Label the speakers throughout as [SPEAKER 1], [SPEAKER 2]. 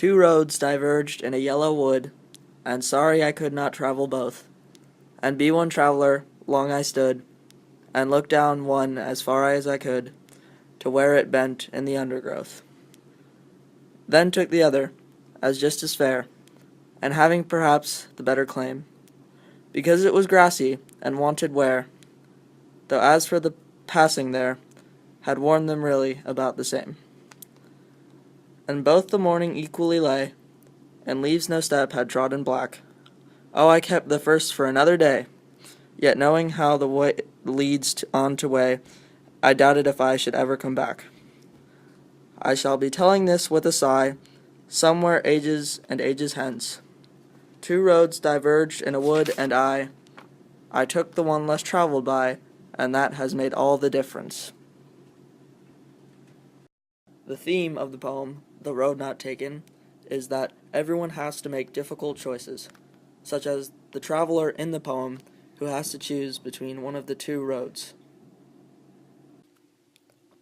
[SPEAKER 1] Two roads diverged in a yellow wood, and sorry I could not travel both. And be one traveller, long I stood, and looked down one as far as I could, to where it bent in the undergrowth. Then took the other, as just as fair, and having perhaps the better claim, because it was grassy and wanted wear, though as for the passing there, had worn them really about the same. And both the morning equally lay, and leaves no step had trodden black. Oh, I kept the first for another day, yet knowing how the way leads on to way, I doubted if I should ever come back. I shall be telling this with a sigh, somewhere ages and ages hence. Two roads diverged in a wood, and I took the one less traveled by, and that has made all the difference. The theme of the poem, The Road Not Taken, is that everyone has to make difficult choices, such as the traveler in the poem who has to choose between one of the two roads.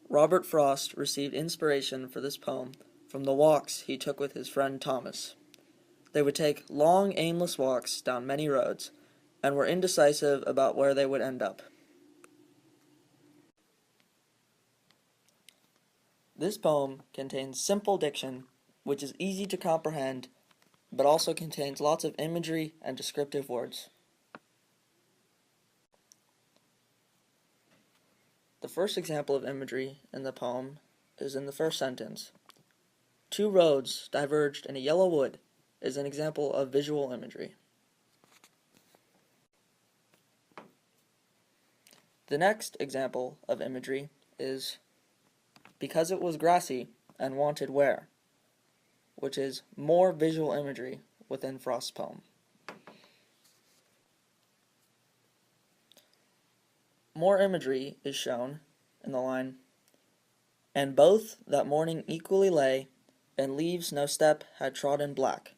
[SPEAKER 1] Robert Frost received inspiration for this poem from the walks he took with his friend Thomas. They would take long, aimless walks down many roads, and were indecisive about where they would end up. This poem contains simple diction, which is easy to comprehend, but also contains lots of imagery and descriptive words. The first example of imagery in the poem is in the first sentence. Two roads diverged in a yellow wood is an example of visual imagery. The next example of imagery is because it was grassy and wanted wear, which is more visual imagery within Frost's poem. More imagery is shown in the line, and both that morning equally lay, and leaves no step had trodden black.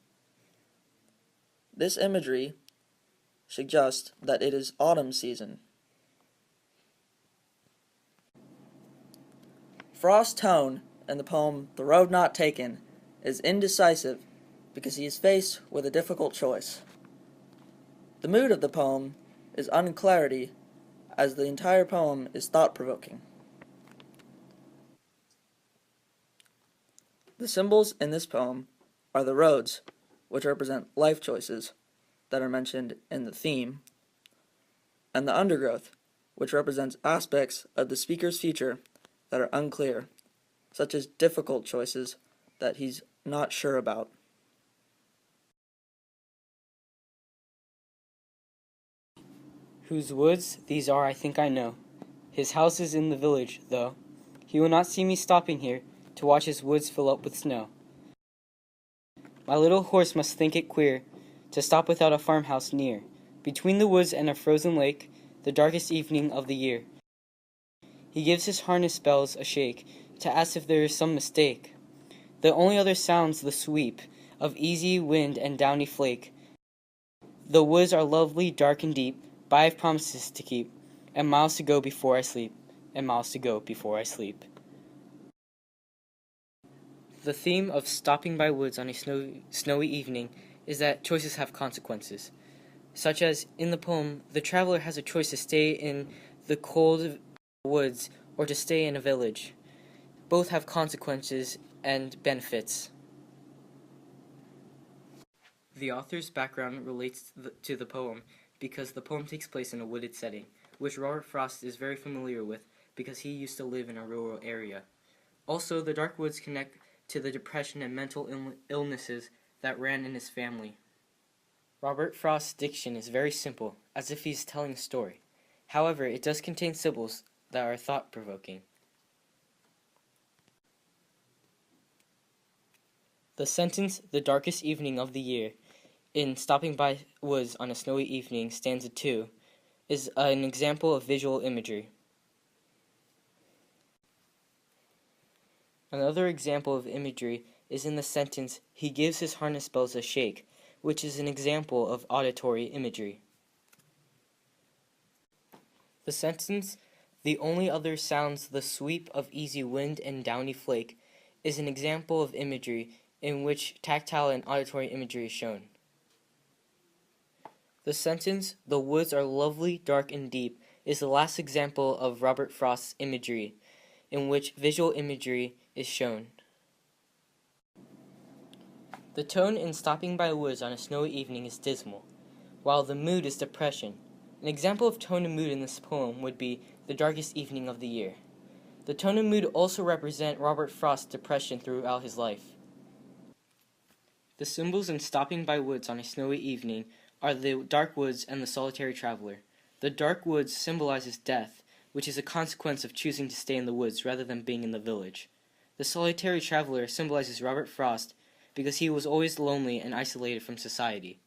[SPEAKER 1] This imagery suggests that it is autumn season. Frost's tone in the poem The Road Not Taken is indecisive because he is faced with a difficult choice. The mood of the poem is unclarity, as the entire poem is thought-provoking. The symbols in this poem are the roads, which represent life choices that are mentioned in the theme, and the undergrowth, which represents aspects of the speaker's future that are unclear, such as difficult choices that he's not sure about.
[SPEAKER 2] Whose woods these are I think I know. His house is in the village, though. He will not see me stopping here to watch his woods fill up with snow. My little horse must think it queer to stop without a farmhouse near, between the woods and a frozen lake, the darkest evening of the year. He gives his harness bells a shake to ask if there is some mistake. The only other sound's the sweep of easy wind and downy flake. The woods are lovely, dark and deep, but I have promises to keep, and miles to go before I sleep, and miles to go before I sleep. The theme of stopping by woods on a snowy evening is that choices have consequences, such as in the poem, the traveler has a choice to stay in the cold woods or to stay in a village. Both have consequences and benefits. The author's background relates to the poem because the poem takes place in a wooded setting, which Robert Frost is very familiar with because he used to live in a rural area. Also, the dark woods connect to the depression and mental illnesses that ran in his family. Robert Frost's diction is very simple, as if he's telling a story. However, it does contain symbols that are thought-provoking. The sentence, the darkest evening of the year, in Stopping by Woods on a Snowy Evening, stanza 2, is an example of visual imagery. Another example of imagery is in the sentence, he gives his harness bells a shake, which is an example of auditory imagery. The sentence, the only other sounds the sweep of easy wind and downy flake, is an example of imagery in which tactile and auditory imagery is shown. The sentence, "The woods are lovely, dark, and deep," is the last example of Robert Frost's imagery, in which visual imagery is shown. The tone in Stopping by Woods on a Snowy Evening is dismal, while the mood is depression. An example of tone and mood in this poem would be The Darkest Evening of the Year. The tone and mood also represent Robert Frost's depression throughout his life. The symbols in Stopping by Woods on a Snowy Evening are the dark woods and the solitary traveler. The dark woods symbolizes death, which is a consequence of choosing to stay in the woods rather than being in the village. The solitary traveler symbolizes Robert Frost because he was always lonely and isolated from society.